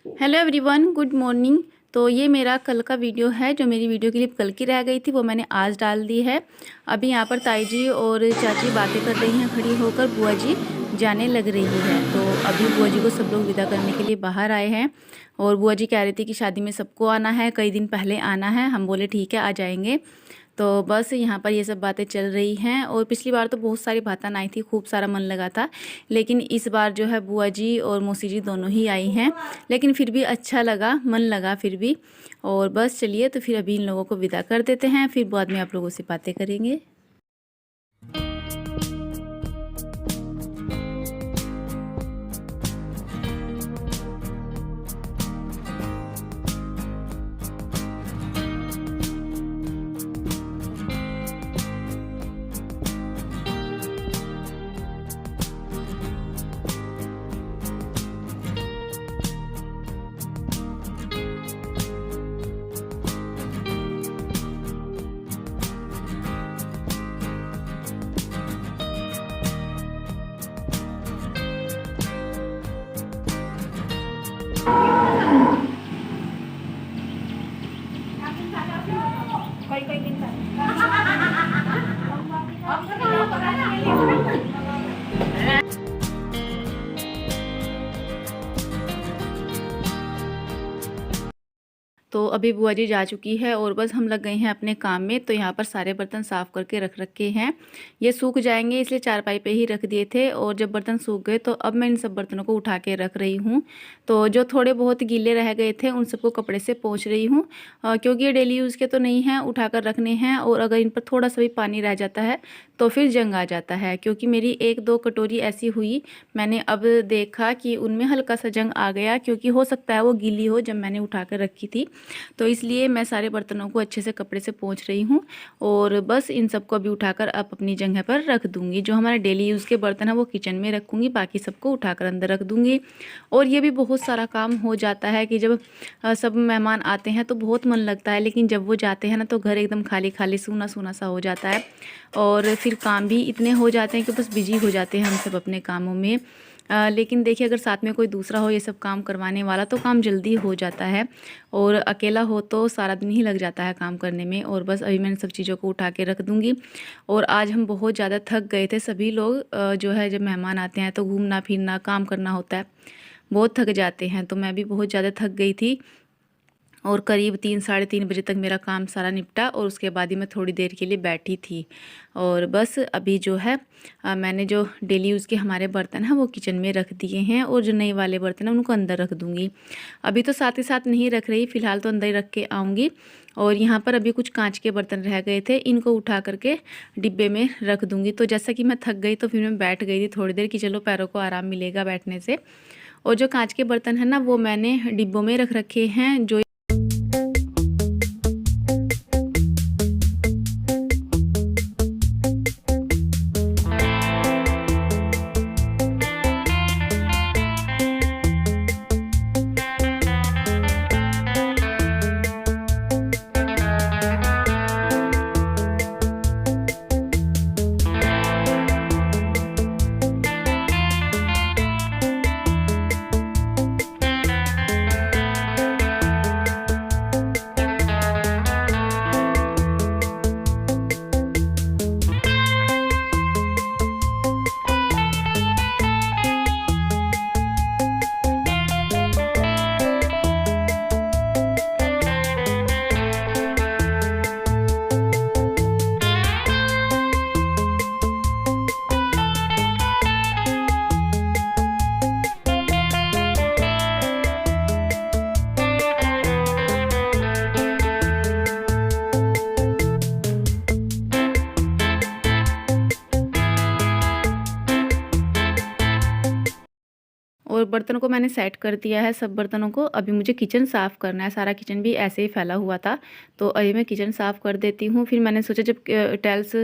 Hello everyone, good morning. तो ये मेरा कल का वीडियो है। जो मेरी वीडियो क्लिप कल की रह गई थी वो मैंने आज डाल दी है। अभी यहाँ पर ताई जी और चाची बातें कर रही हैं खड़ी होकर। बुआ जी जाने लग रही है, तो अभी बुआ जी को सब लोग विदा करने के लिए बाहर आए हैं। और बुआ जी कह रही थी कि शादी में सबको आना है, कई दिन पहले आना है। हम बोले ठीक है, आ जाएंगे। तो बस यहाँ पर ये सब बातें चल रही हैं। और पिछली बार तो बहुत सारी बातें आई थी, खूब सारा मन लगा था। लेकिन इस बार जो है बुआ जी और मौसी जी दोनों ही आई हैं। लेकिन फिर भी अच्छा लगा, मन लगा फिर भी। और बस चलिए, तो फिर अभी इन लोगों को विदा कर देते हैं, फिर बाद में आप लोगों से बातें करेंगे। तो अभी बुआ जी जा चुकी है और बस हम लग गए हैं अपने काम में। तो यहाँ पर सारे बर्तन साफ़ करके रख रखे हैं। ये सूख जाएंगे इसलिए चारपाई पे ही रख दिए थे। और जब बर्तन सूख गए तो अब मैं इन सब बर्तनों को उठा के रख रही हूँ। तो जो थोड़े बहुत गीले रह गए थे उन सबको कपड़े से पोंछ रही हूँ, क्योंकि ये डेली यूज़ के तो नहीं हैं, उठा कर रखने हैं। और अगर इन पर थोड़ा सा भी पानी रह जाता है तो फिर जंग आ जाता है। क्योंकि मेरी एक दो कटोरी ऐसी हुई, मैंने अब देखा कि उनमें हल्का सा जंग आ गया, क्योंकि हो सकता है वो गीली हो जब मैंने उठा कर रखी थी। तो इसलिए मैं सारे बर्तनों को अच्छे से कपड़े से पोंछ रही हूँ। और बस इन सबको अभी उठाकर अब अपनी जगह पर रख दूँगी। जो हमारे डेली यूज़ के बर्तन हैं वो किचन में रखूँगी, बाकी सबको उठाकर अंदर रख दूँगी। और ये भी बहुत सारा काम हो जाता है कि जब सब मेहमान आते हैं तो बहुत मन लगता है, लेकिन जब वो जाते हैं ना तो घर एकदम खाली खाली सूना सूना सा हो जाता है। और फिर काम भी इतने हो जाते हैं कि बस बिजी हो जाते हैं हम सब अपने कामों में। लेकिन देखिए, अगर साथ में कोई दूसरा हो ये सब काम करवाने वाला तो काम जल्दी हो जाता है। और अकेला हो तो सारा दिन ही लग जाता है काम करने में। और बस अभी मैंने सब चीज़ों को उठा के रख दूँगी। और आज हम बहुत ज़्यादा थक गए थे सभी लोग। जो है, जब मेहमान आते हैं तो घूमना फिरना काम करना होता है, बहुत थक जाते हैं। तो मैं भी बहुत ज़्यादा थक गई थी। और करीब 3 साढ़े 3 बजे तक मेरा काम सारा निपटा। और उसके बाद ही मैं थोड़ी देर के लिए बैठी थी। और बस अभी जो है, मैंने जो डेली यूज़ के हमारे बर्तन हैं वो किचन में रख दिए हैं। और जो नए वाले बर्तन हैं उनको अंदर रख दूँगी। अभी तो साथ ही साथ नहीं रख रही, फ़िलहाल तो अंदर ही रख के आऊँगी। और यहाँ पर अभी कुछ कांच के बर्तन रह गए थे, इनको उठा करके डिब्बे में रख दूँगी। तो जैसा कि मैं थक गई तो फिर मैं बैठ गई थी थोड़ी देर कि चलो पैरों को आराम मिलेगा बैठने से। और जो कांच के बर्तन हैं ना वो मैंने डिब्बों में रख रखे हैं। जो और बर्तनों को मैंने सेट कर दिया है सब बर्तनों को। अभी मुझे किचन साफ़ करना है। सारा किचन भी ऐसे ही फैला हुआ था, तो अभी मैं किचन साफ़ कर देती हूँ। फिर मैंने सोचा जब टाइल्स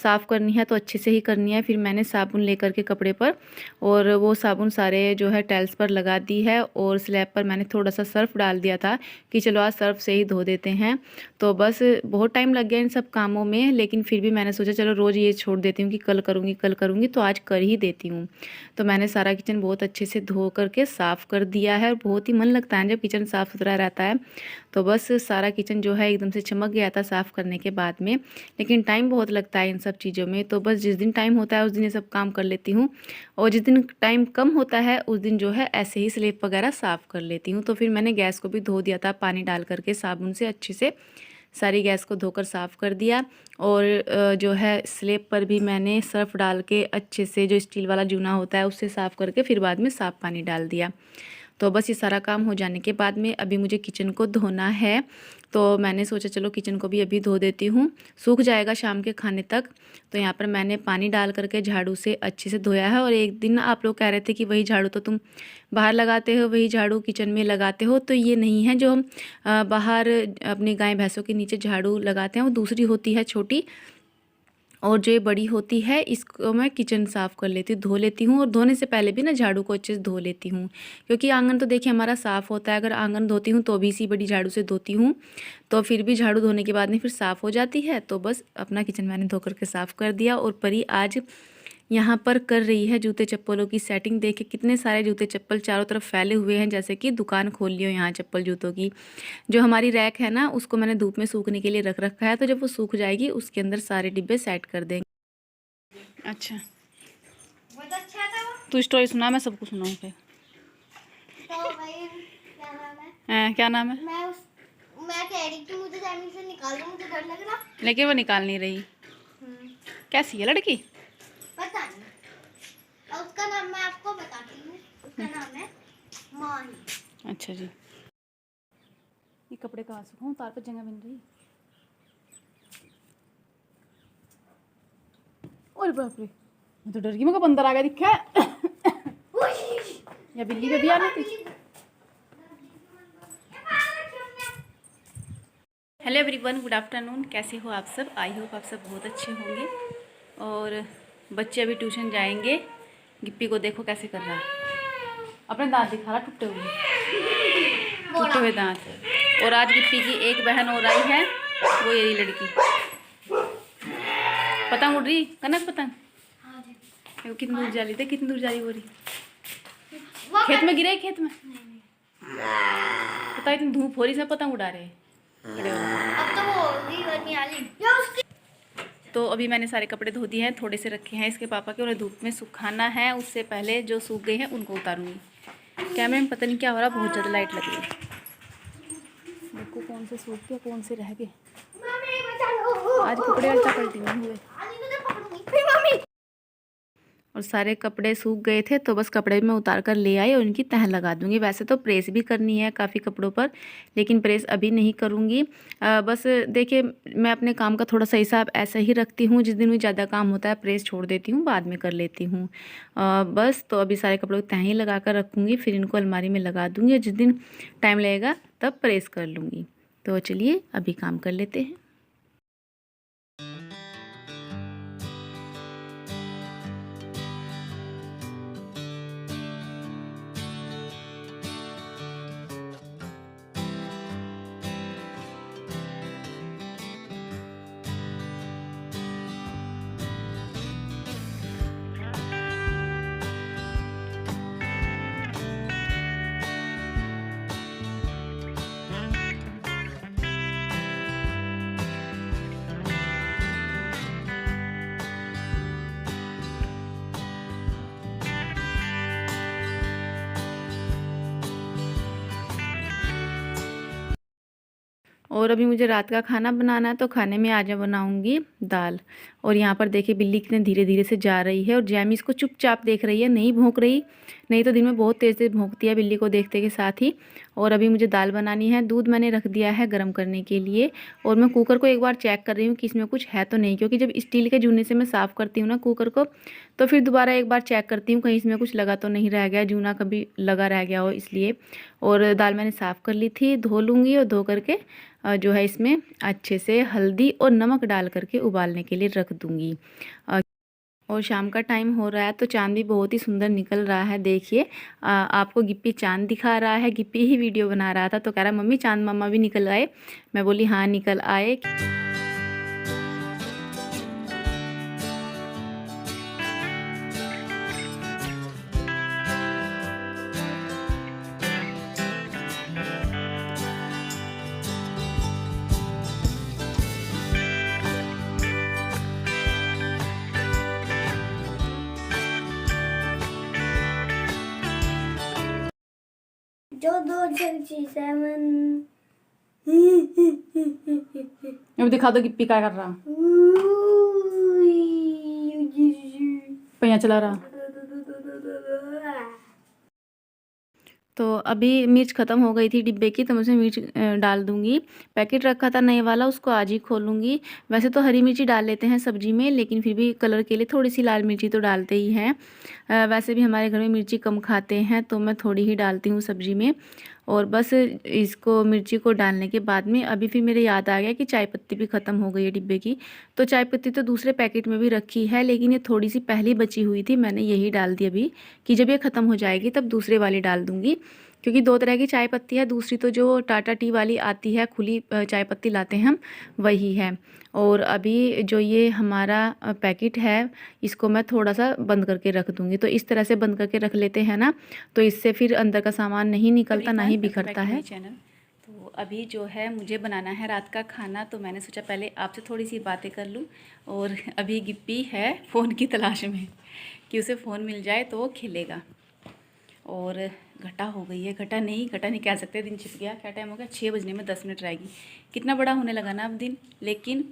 साफ़ करनी है तो अच्छे से ही करनी है। फिर मैंने साबुन लेकर के कपड़े पर, और वो साबुन सारे जो है टाइल्स पर लगा दी है। और स्लैब पर मैंने थोड़ा सा सर्फ़ डाल दिया था कि चलो आज सर्फ़ से ही धो देते हैं। तो बस बहुत टाइम लग गया इन सब कामों में, लेकिन फिर भी मैंने सोचा चलो रोज़ ये छोड़ देती हूँ कि कल करूँगी कल करूँगी, तो आज कर ही देती हूँ। तो मैंने सारा किचन बहुत अच्छे से धो करके साफ़ कर दिया है। और बहुत ही मन लगता है जब किचन साफ़ सुथरा रहता है। तो बस सारा किचन जो है एकदम से चमक गया था साफ़ करने के बाद में। लेकिन टाइम बहुत लगता है इन सब चीज़ों में, तो बस जिस दिन टाइम होता है उस दिन ये सब काम कर लेती हूँ, और जिस दिन टाइम कम होता है उस दिन जो है ऐसे ही स्लेब वगैरह साफ़ कर लेती हूँ। तो फिर मैंने गैस को भी धो दिया था पानी डाल करके साबुन से, अच्छे से सारी गैस को धोकर साफ़ कर दिया। और जो है स्लेब पर भी मैंने सर्फ डाल के अच्छे से, जो स्टील वाला जूना होता है उससे साफ़ करके फिर बाद में साफ़ पानी डाल दिया। तो बस ये सारा काम हो जाने के बाद में अभी मुझे किचन को धोना है। तो मैंने सोचा चलो किचन को भी अभी धो देती हूँ, सूख जाएगा शाम के खाने तक। तो यहाँ पर मैंने पानी डाल करके झाड़ू से अच्छे से धोया है। और एक दिन आप लोग कह रहे थे कि वही झाड़ू तो तुम बाहर लगाते हो, वही झाड़ू किचन में लगाते हो। तो ये नहीं है, जो हम बाहर अपनी गाय भैंसों के नीचे झाड़ू लगाते हैं वो दूसरी होती है छोटी, और जो ये बड़ी होती है इसको मैं किचन साफ़ कर लेती हूँ, धो लेती हूँ। और धोने से पहले भी ना झाड़ू को अच्छे से धो लेती हूँ, क्योंकि आंगन तो देखिए हमारा साफ़ होता है। अगर आंगन धोती हूँ तो भी इसी बड़ी झाड़ू से धोती हूँ, तो फिर भी झाड़ू धोने के बाद में फिर साफ़ हो जाती है। तो बस अपना किचन मैंने धो करके साफ़ कर दिया। और परी आज यहाँ पर कर रही है जूते चप्पलों की सेटिंग। देखे कितने सारे जूते चप्पल चारों तरफ फैले हुए हैं, जैसे कि दुकान खोल ली हो यहाँ चप्पल जूतों की। जो हमारी रैक है ना उसको मैंने धूप में सूखने के लिए रख रखा है, तो जब वो सूख जाएगी उसके अंदर सारे डिब्बे सेट कर देंगे। अच्छा, बहुत अच्छा था वो। तू स्टोरी सुना, मैं सबको सुनाऊँ फिर। तो भाई क्या नाम है? क्या नाम है? मैं कह रही थी मुझे जमीन से निकाल दो, मुझे डर लग रहा। लेकिन वो निकाल नहीं रही। कैसी है लड़की? पता नहीं, और उसका नाम मैं आपको बताती हूँ। उसका नाम है मानी। अच्छा जी। ये कपड़े कहाँ सुखाऊं, तार पर जगह बन रही। और बाप रे, मैं तो डर गई, मुझे बंदर आ गया दिखा। या बिल्ली पे भी आ रही थी। Hello everyone, good afternoon. कैसे हो आप सब? आई होप आप सब बहुत अच्छे होंगे। और बच्चे अभी ट्यूशन जाएंगे। गिप्पी को देखो कैसे कर रहा है, अपने दांत दिखा रहा, टूटे हुए दांत। और आज गिप्पी की एक बहन और आई है, वो ये लड़की पतंग उड़ रही, कनक पतंग। देखो कितनी दूर जा रही थी, कितनी दूर जा रही हो रही। खेत में गिरे, खेत में पता, इतनी धूप हो रही, इसमें पतंग उड़ा रहे हैं। अब तो वो रिवर नहीं आ रही। तो अभी मैंने सारे कपड़े धो दिए हैं, थोड़े से रखे हैं इसके पापा के, उन्हें धूप में सुखाना है। उससे पहले जो सूख गए हैं उनको उतारूंगी। कैमरे में पता नहीं क्या हो रहा, बहुत ज़्यादा लाइट लगी है। देखो कौन से सूख गए, कौन से रह गए। आज कपड़े अल्टा पलटी नहीं हुए। और सारे कपड़े सूख गए थे, तो बस कपड़े मैं उतार कर ले आई और इनकी तह लगा दूंगी। वैसे तो प्रेस भी करनी है काफ़ी कपड़ों पर, लेकिन प्रेस अभी नहीं करूँगी। बस देखिए, मैं अपने काम का थोड़ा सा हिसाब ऐसा ही रखती हूँ। जिस दिन भी ज़्यादा काम होता है प्रेस छोड़ देती हूँ, बाद में कर लेती हूँ। बस तो अभी सारे कपड़ों की तह ही लगा कर रखूँगी, फिर इनको अलमारी में लगा दूँगी। और जिस दिन टाइम लगेगा तब प्रेस कर लूँगी। तो चलिए अभी काम कर लेते हैं। और अभी मुझे रात का खाना बनाना है, तो खाने में आज बनाऊंगी दाल। और यहाँ पर देखिए बिल्ली कितने धीरे धीरे से जा रही है, और जैमी इसको चुपचाप देख रही है, नहीं भौंक रही। नहीं तो दिन में बहुत तेज़ तेज़ भौंकती है बिल्ली को देखते के साथ ही। और अभी मुझे दाल बनानी है। दूध मैंने रख दिया है गर्म करने के लिए, और मैं कुकर को एक बार चेक कर रही हूँ कि इसमें कुछ है तो नहीं, क्योंकि जब स्टील के जूने से मैं साफ़ करती हूँ ना कुकर को, तो फिर दोबारा एक बार चेक करती हूँ कहीं इसमें कुछ लगा तो नहीं रह गया, जूना कभी लगा रह गया हो इसलिए। और दाल मैंने साफ़ कर ली थी, धो लूँगी। और धो करके जो है इसमें अच्छे से हल्दी और नमक डाल करके उबालने के लिए रख दूँगी। और शाम का टाइम हो रहा है, तो चाँद भी बहुत ही सुंदर निकल रहा है। देखिए आपको गिप्पी चाँद दिखा रहा है। गिप्पी ही वीडियो बना रहा था, तो कह रहा मम्मी चाँद मामा भी निकल आए। मैं बोली हाँ निकल आए। जो 267 अब दिखा दो गिप्पी क्या कर रहा, पहिया चला रहा। तो अभी मिर्च ख़त्म हो गई थी डिब्बे की, तो मैं उसमें मिर्च डाल दूंगी। पैकेट रखा था नए वाला, उसको आज ही खोलूंगी। वैसे तो हरी मिर्ची डाल लेते हैं सब्जी में, लेकिन फिर भी कलर के लिए थोड़ी सी लाल मिर्ची तो डालते ही हैं। वैसे भी हमारे घर में मिर्ची कम खाते हैं, तो मैं थोड़ी ही डालती हूँ सब्जी में। और बस इसको मिर्ची को डालने के बाद में अभी फिर मेरे याद आ गया कि चाय पत्ती भी ख़त्म हो गई है डिब्बे की। तो चाय पत्ती तो दूसरे पैकेट में भी रखी है, लेकिन ये थोड़ी सी पहली बची हुई थी, मैंने यही डाल दी अभी, कि जब ये ख़त्म हो जाएगी तब दूसरे वाली डाल दूँगी। क्योंकि 2 तरह की चाय पत्ती है, दूसरी तो जो टाटा टी वाली आती है, खुली चाय पत्ती लाते हैं हम, वही है। और अभी जो ये हमारा पैकेट है, इसको मैं थोड़ा सा बंद करके रख दूँगी। तो इस तरह से बंद करके रख लेते हैं ना, तो इससे फिर अंदर का सामान नहीं निकलता, ना ही बिखरता है। तो अभी जो है मुझे बनाना है रात का खाना, तो मैंने सोचा पहले आपसे थोड़ी सी बातें कर लूँ। और अभी गिप्पी है फ़ोन की तलाश में, कि उसे फ़ोन मिल जाए तो वो खेलेगा। और घटा हो गई है, घटा नहीं कह सकते, दिन छिप गया। क्या टाइम हो गया, 6 बजने में 10 मिनट रहेगी। कितना बड़ा होने लगा ना अब दिन, लेकिन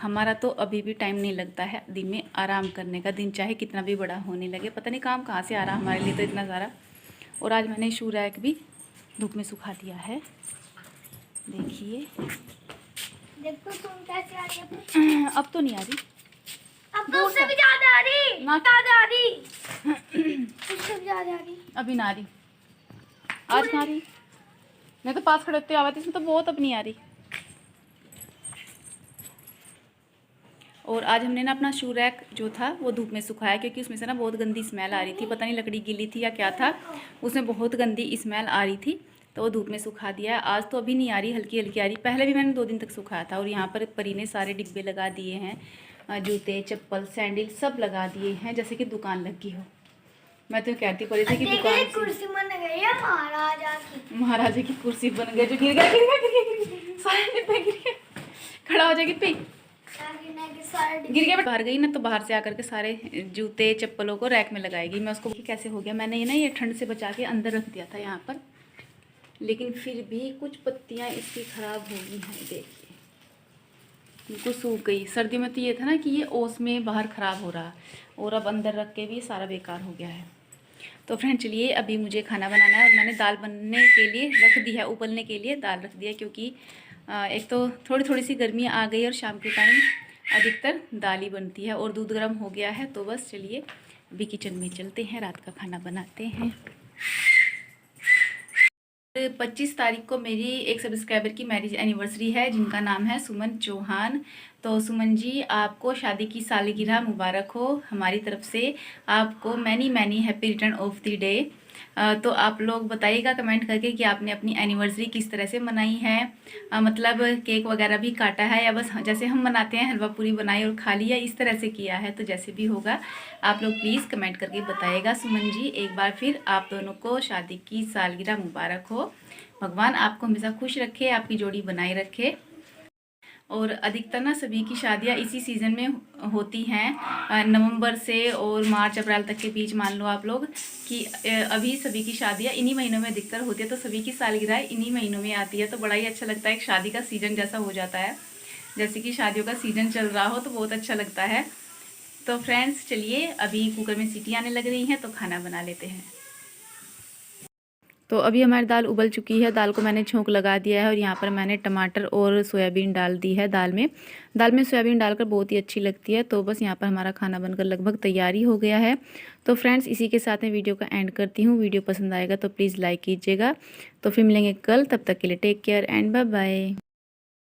हमारा तो अभी भी टाइम नहीं लगता है दिन में आराम करने का। दिन चाहे कितना भी बड़ा होने लगे, पता नहीं काम कहाँ से आ रहा हमारे लिए तो इतना सारा। और आज मैंने शू रैक भी धूप में सुखा दिया है, देखिए। देखो तुम कैसे आ रही है। अब तो नहीं आ रही, अब तो उससे भी ज्यादा आ रही, ज्यादा आ रही, उससे भी ज्यादा आ रही, अभी ना आ रही, आज ना आ रही। मैं तो पास खड़े होते आवा थी, इसमें तो बहुत अब नहीं आ रही। और आज हमने ना अपना शू रैक जो था वो धूप में सुखाया, क्योंकि उसमें से ना बहुत गंदी स्मेल आ रही थी। पता नहीं लकड़ी गीली थी या क्या था, उसमें बहुत गंदी स्मेल आ रही थी, तो वो धूप में सुखा दिया। आज तो अभी नहीं आ रही, हल्की हल्की आ रही। पहले भी मैंने 2 दिन तक सुखाया था। और यहाँ पर परी ने सारे डिब्बे लगा दिए हैं, जूते चप्पल सैंडल सब लगा दिए हैं, जैसे कि दुकान लगी हो। मैं तो कहती पड़ी थी कि दुकान कुर्सी बन गई है महाराजा की कुर्सी बन गई, जो गिर गया सारे डिब्बे गिर गए। खड़ा हो जाएगी पे, गिर गया। बाहर गई ना, तो बाहर से आकर के सारे जूते चप्पलों को रैक में लगाएगी। मैं उसको कैसे हो गया, मैंने ये ठंड से बचा के अंदर रख दिया था यहाँ पर, लेकिन फिर भी कुछ पत्तियाँ इसकी ख़राब हो गई हैं। देखिए बिल्कुल सूख गई। सर्दियों में तो ये था ना कि ये ओस में बाहर ख़राब हो रहा, और अब अंदर रख के भी सारा बेकार हो गया है। तो फ्रेंड चलिए, अभी मुझे खाना बनाना है। और मैंने दाल बनने के लिए रख दी है, उबलने के लिए दाल रख दिया, क्योंकि एक तो थोड़ी सी गर्मी आ गई और शाम के टाइम अधिकतर दाल ही बनती है। और दूध गर्म हो गया है, तो बस चलिए अभी किचन में चलते हैं, रात का खाना बनाते हैं। 25 तारीख को मेरी एक सब्सक्राइबर की मैरिज एनिवर्सरी है, जिनका नाम है सुमन चौहान। तो सुमन जी, आपको शादी की सालगिरह मुबारक हो हमारी तरफ से। आपको many many happy return of the day. तो आप लोग बताइएगा कमेंट करके कि आपने अपनी एनिवर्सरी किस तरह से मनाई है। मतलब केक वगैरह भी काटा है, या बस जैसे हम मनाते हैं हलवा पूरी बनाई और खा लिया, इस तरह से किया है। तो जैसे भी होगा आप लोग प्लीज़ कमेंट करके बताइएगा। सुमन जी, एक बार फिर आप दोनों को शादी की सालगिरह मुबारक हो। भगवान आपको हमेशा खुश रखे, आपकी जोड़ी बनाए रखे। और अधिकतर ना सभी की शादियां इसी सीज़न में होती हैं, नवंबर से और मार्च अप्रैल तक के बीच। मान लो आप लोग कि अभी सभी की शादियां इन्हीं महीनों में अधिकतर होती है, तो सभी की सालगिरह इन्हीं महीनों में आती है। तो बड़ा ही अच्छा लगता है, एक शादी का सीज़न जैसा हो जाता है, जैसे कि शादियों का सीज़न चल रहा हो, तो बहुत अच्छा लगता है। तो फ्रेंड्स चलिए, अभी कुकर में सीटी आने लग रही हैं, तो खाना बना लेते हैं। तो अभी हमारी दाल उबल चुकी है, दाल को मैंने छोंक लगा दिया है। और यहाँ पर मैंने टमाटर और सोयाबीन डाल दी है दाल में। दाल में सोयाबीन डालकर बहुत ही अच्छी लगती है। तो बस यहाँ पर हमारा खाना बनकर लगभग तैयारी हो गया है। तो फ्रेंड्स इसी के साथ मैं वीडियो का एंड करती हूँ। वीडियो पसंद आएगा तो प्लीज़ लाइक कीजिएगा। तो फिर मिलेंगे कल, तब तक के लिए take care and bye bye.